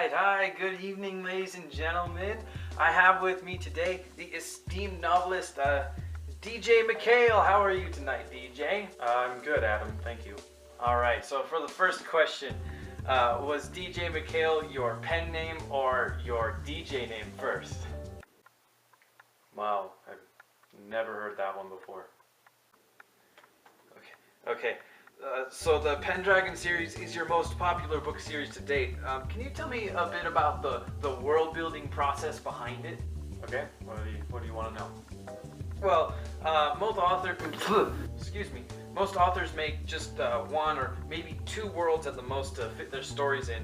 Hi, good evening, ladies and gentlemen. I have with me today the esteemed novelist, DJ MacHale. How are you tonight, DJ? I'm good, Adam. Thank you. Alright, so for the first question, was DJ MacHale your pen name or your DJ name first? Wow, I've never heard that one before. Okay. So the Pendragon series is your most popular book series to date. Can you tell me a bit about the world building process behind it? Okay, what do you want to know? Well, most authors make just one or maybe two worlds at the most to fit their stories in.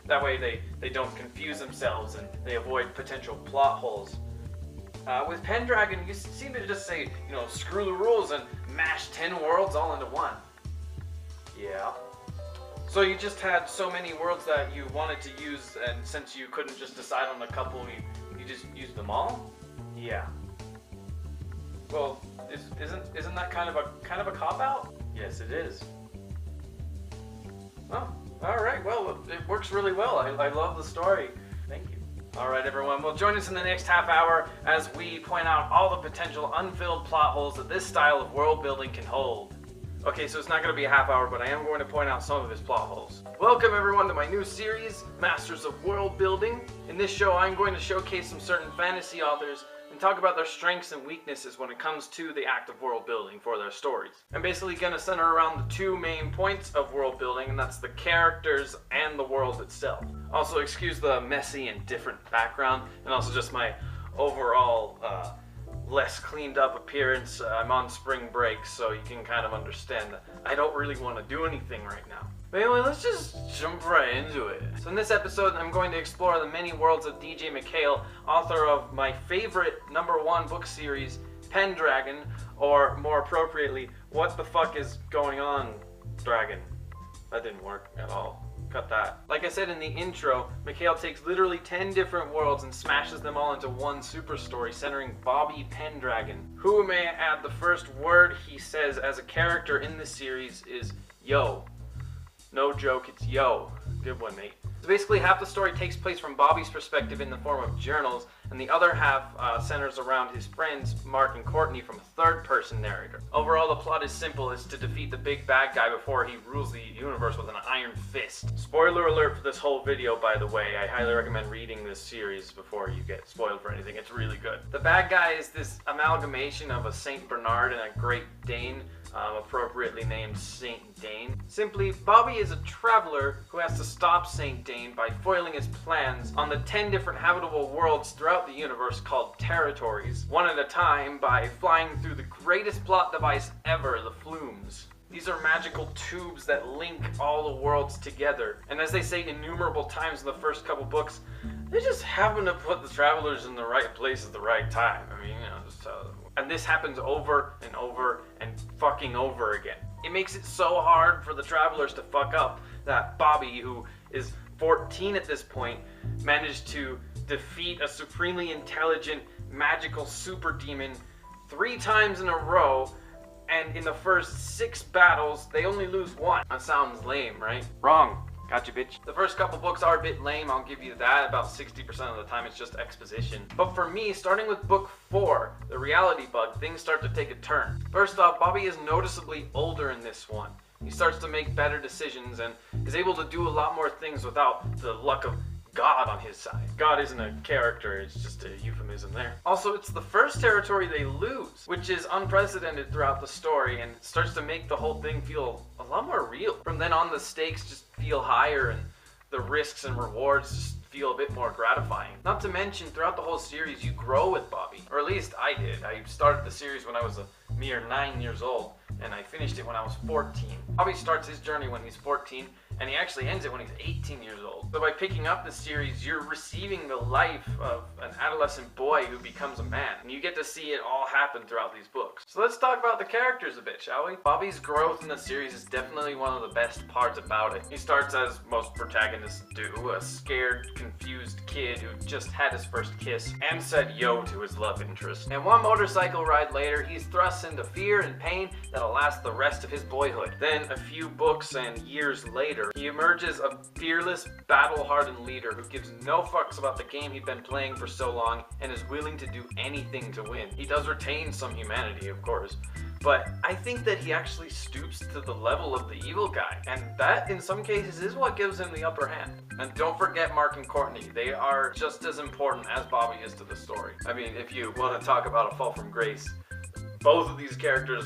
That way they don't confuse themselves and they avoid potential plot holes. With Pendragon, you seem to just say, screw the rules and mash 10 worlds all into one. Yeah. So you just had so many worlds that you wanted to use, and since you couldn't just decide on a couple, you just used them all? Yeah. Well, isn't that kind of a cop-out? Yes, it is. Oh, alright, well, it works really well. I love the story. Thank you. Alright everyone, well join us in the next half hour as we point out all the potential unfilled plot holes that this style of world building can hold. Okay, so it's not going to be a half hour, but I am going to point out some of his plot holes. Welcome everyone to my new series, Masters of World Building. In this show, I'm going to showcase some certain fantasy authors and talk about their strengths and weaknesses when it comes to the act of world building for their stories. I'm basically going to center around the two main points of world building, and that's the characters and the world itself. Also, excuse the messy and different background, and also just my overall less cleaned up appearance. I'm on spring break, so you can kind of understand that I don't really want to do anything right now. But anyway, let's just jump right into it. So in this episode, I'm going to explore the many worlds of DJ MacHale, author of my favorite #1 book series, Pendragon, or more appropriately, What the Fuck is Going On, Dragon. That didn't work at all. Cut that. Like I said in the intro, MacHale takes literally 10 different worlds and smashes them all into one super story centering Bobby Pendragon, who, may I add, the first word he says as a character in this series is yo. No joke, it's yo. Good one, mate. So basically half the story takes place from Bobby's perspective in the form of journals, and the other half centers around his friends Mark and Courtney from a third-person narrator. Overall, the plot is simple. It's to defeat the big bad guy before he rules the universe with an iron fist. Spoiler alert for this whole video, by the way. I highly recommend reading this series before you get spoiled for anything. It's really good. The bad guy is this amalgamation of a Saint Bernard and a Great Dane, appropriately named Saint Dane. Simply, Bobby is a traveler who has to stop Saint Dane by foiling his plans on the 10 different habitable worlds throughout the universe called territories, one at a time, by flying through the greatest plot device ever, the flumes. These are magical tubes that link all the worlds together, and as they say innumerable times in the first couple books, they just happen to put the travelers in the right place at the right time. I mean, just and this happens over and over and fucking over again. It makes it so hard for the travelers to fuck up that Bobby, who is 14 at this point, managed to defeat a supremely intelligent, magical super demon 3 times in a row, and in the first 6 battles, they only lose 1. That sounds lame, right? Wrong. Gotcha, bitch. The first couple books are a bit lame, I'll give you that. About 60% of the time it's just exposition. But for me, starting with book 4, The Reality Bug, things start to take a turn. First off, Bobby is noticeably older in this one. He starts to make better decisions and is able to do a lot more things without the luck of God on his side. God isn't a character, it's just a euphemism there. Also, it's the first territory they lose, which is unprecedented throughout the story, and it starts to make the whole thing feel a lot more real. From then on, the stakes just feel higher, and the risks and rewards just feel a bit more gratifying. Not to mention, throughout the whole series, you grow with Bobby. Or at least I did. I started the series when I was a mere 9 years old, and I finished it when I was 14. Bobby starts his journey when he's 14, and he actually ends it when he's 18 years old. So by picking up the series, you're receiving the life of an adolescent boy who becomes a man, and you get to see it all happen throughout these books. So let's talk about the characters a bit, shall we? Bobby's growth in the series is definitely one of the best parts about it. He starts, as most protagonists do, a scared, confused kid who just had his first kiss and said yo to his love interest. And one motorcycle ride later, he's thrust into fear and pain that'll last the rest of his boyhood. Then a few books and years later, He emerges a fearless, battle-hardened leader who gives no fucks about the game he'd been playing for so long and is willing to do anything to win. He does retain some humanity, of course, but I think that he actually stoops to the level of the evil guy, and that, in some cases, is what gives him the upper hand. And don't forget Mark and Courtney. They are just as important as Bobby is to the story. I mean, if you want to talk about a fall from grace, both of these characters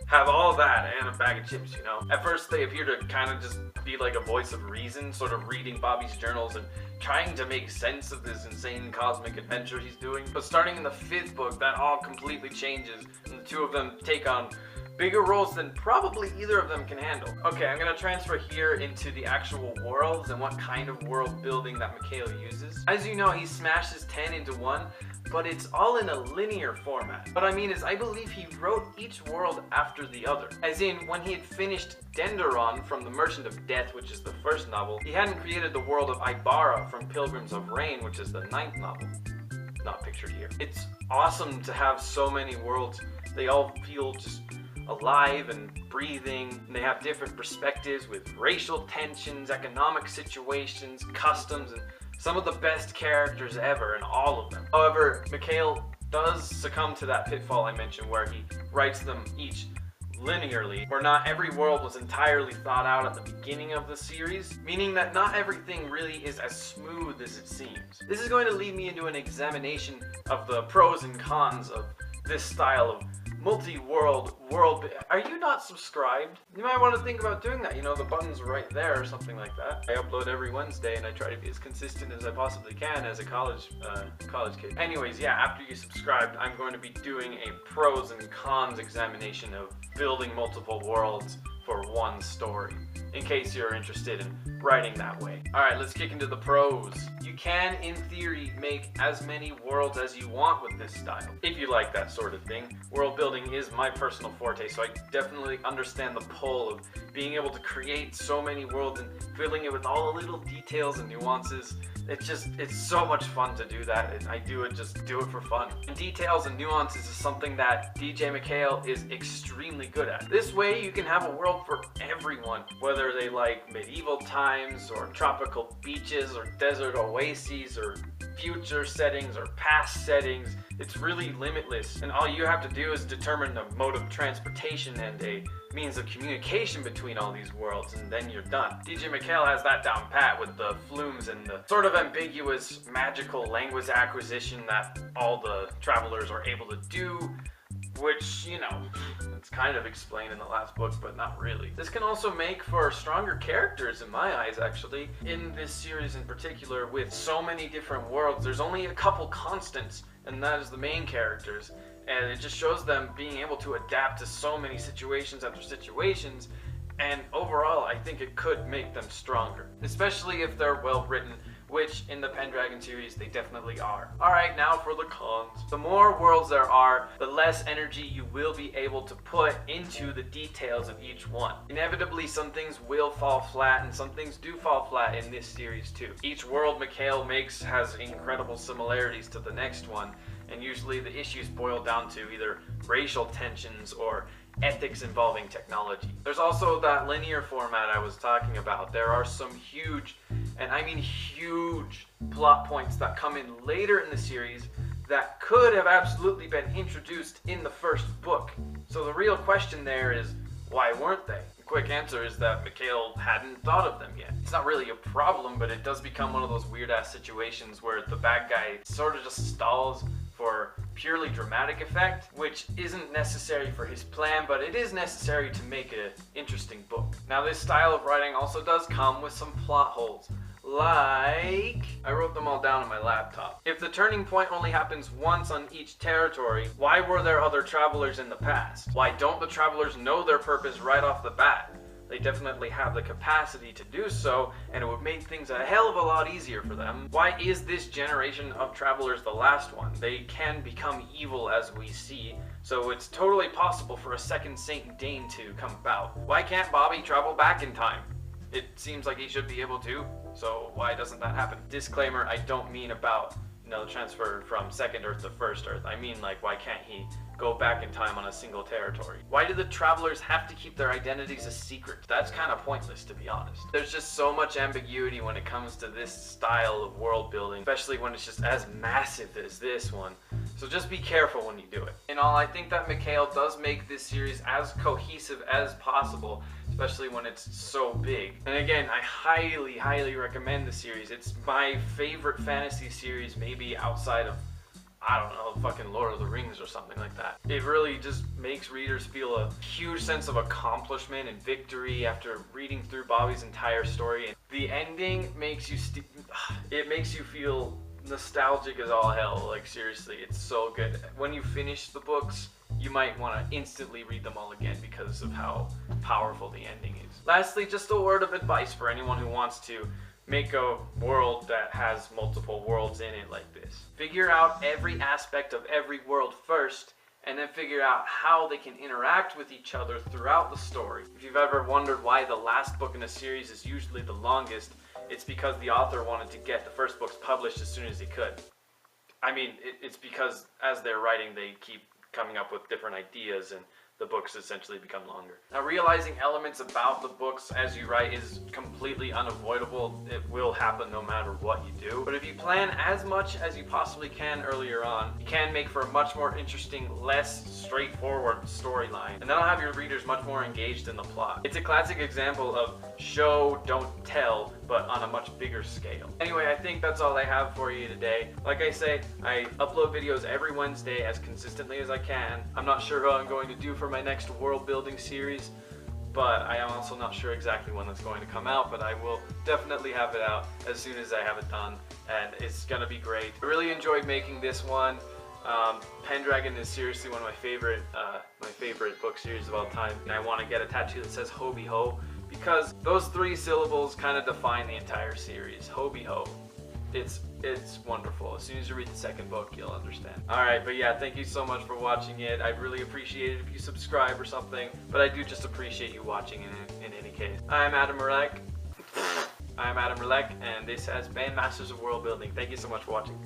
have all that and a bag of chips, you know? At first, they appear to kind of just be like a voice of reason, sort of reading Bobby's journals and trying to make sense of this insane cosmic adventure he's doing. But starting in the 5th book, that all completely changes, and the two of them take on bigger roles than probably either of them can handle. Okay, I'm gonna transfer here into the actual worlds and what kind of world building that MacHale uses. As you know, he smashes 10 into 1, but it's all in a linear format. What I mean is, I believe he wrote each world after the other. As in, when he had finished Denderon from The Merchant of Death, which is the 1st novel, he hadn't created the world of Ibarra from Pilgrims of Rain, which is the 9th novel. Not pictured here. It's awesome to have so many worlds. They all feel just alive and breathing, and they have different perspectives with racial tensions, economic situations, customs, and some of the best characters ever in all of them. However, MacHale does succumb to that pitfall I mentioned where he writes them each linearly, where not every world was entirely thought out at the beginning of the series, meaning that not everything really is as smooth as it seems. This is going to lead me into an examination of the pros and cons of this style of multi-world world. Are you not subscribed? You might want to think about doing that. You know, the button's right there or something like that. I upload every Wednesday and I try to be as consistent as I possibly can as a college kid. Anyways, yeah, after you subscribed, I'm going to be doing a pros and cons examination of building multiple worlds for one story, in case you're interested in writing that way. Alright, let's kick into the pros. You can, in theory, make as many worlds as you want with this style, if you like that sort of thing. World building is my personal forte, so I definitely understand the pull of being able to create so many worlds and filling it with all the little details and nuances. It's so much fun to do that, and I do it for fun. And details and nuances is something that DJ MacHale is extremely good at. This way you can have a world for everyone, whether they like medieval times or tropical beaches or desert oases or future settings or past settings. It's really limitless, and all you have to do is determine the mode of transportation and a means of communication between all these worlds, and then you're done. DJ MacHale has that down pat with the flumes and the sort of ambiguous magical language acquisition that all the travelers are able to do, which, you know, it's kind of explained in the last book, but not really. This can also make for stronger characters in my eyes, actually. In this series in particular, with so many different worlds, there's only a couple constants, and that is the main characters. And it just shows them being able to adapt to so many situations after situations, and overall I think it could make them stronger, especially if they're well written, which in the Pendragon series they definitely are. Alright, now for the cons. The more worlds there are, the less energy you will be able to put into the details of each one. Inevitably, some things will fall flat, and some things do fall flat in this series too. Each world MacHale makes has incredible similarities to the next one, and usually the issues boil down to either racial tensions or ethics involving technology. There's also that linear format I was talking about. There are some huge, and I mean huge, plot points that come in later in the series that could have absolutely been introduced in the 1st book. So the real question there is, why weren't they? The quick answer is that MacHale hadn't thought of them yet. It's not really a problem, but it does become one of those weird-ass situations where the bad guy sort of just stalls for purely dramatic effect, which isn't necessary for his plan, but it is necessary to make an interesting book. Now, this style of writing also does come with some plot holes. Like, I wrote them all down on my laptop. If the turning point only happens once on each territory, why were there other travelers in the past? Why don't the travelers know their purpose right off the bat? They definitely have the capacity to do so, and it would make things a hell of a lot easier for them. Why is this generation of travelers the last one? They can become evil, as we see, so it's totally possible for a second Saint Dane to come about. Why can't Bobby travel back in time? It seems like he should be able to, so why doesn't that happen? Disclaimer, I don't mean about transfer from second Earth to first Earth. I mean, like, why can't he go back in time on a single territory? Why do the travelers have to keep their identities a secret? That's kind of pointless, to be honest. There's just so much ambiguity when it comes to this style of world building, especially when it's just as massive as this one. So just be careful when you do it. In all, I think that MacHale does make this series as cohesive as possible, especially when it's so big. And again, I highly, highly recommend the series. It's my favorite fantasy series, maybe outside of, I don't know, fucking Lord of the Rings or something like that. It really just makes readers feel a huge sense of accomplishment and victory after reading through Bobby's entire story. And the ending makes you, it makes you feel nostalgic as all hell. Like, seriously, it's so good. When you finish the books, you might want to instantly read them all again because of how powerful the ending is. Lastly, just a word of advice for anyone who wants to make a world that has multiple worlds in it like this. Figure out every aspect of every world first, and then figure out how they can interact with each other throughout the story. If you've ever wondered why the last book in a series is usually the longest, it's because the author wanted to get the first books published as soon as he could. I mean, it's because as they're writing, they keep coming up with different ideas, and the books essentially become longer. Now, realizing elements about the books as you write is completely unavoidable. It will happen no matter what you do. But if you plan as much as you possibly can earlier on, you can make for a much more interesting, less straightforward storyline. And that'll have your readers much more engaged in the plot. It's a classic example of show, don't tell, but on a much bigger scale. Anyway, I think that's all I have for you today. Like I say, I upload videos every Wednesday as consistently as I can. I'm not sure what I'm going to do for my next world building series, but I am also not sure exactly when that's going to come out, but I will definitely have it out as soon as I have it done, and it's gonna be great. I really enjoyed making this one. Pendragon is seriously one of my favorite book series of all time, and I want to get a tattoo that says Hobie Ho, because those 3 syllables kind of define the entire series. Hobie Ho. It's wonderful. As soon as you read the second book, you'll understand. Alright, but yeah, thank you so much for watching it. I'd really appreciate it if you subscribe or something, but I do just appreciate you watching in any case. I'm Adam Relech. I'm Adam Relech, and this has been Masters of World Building. Thank you so much for watching.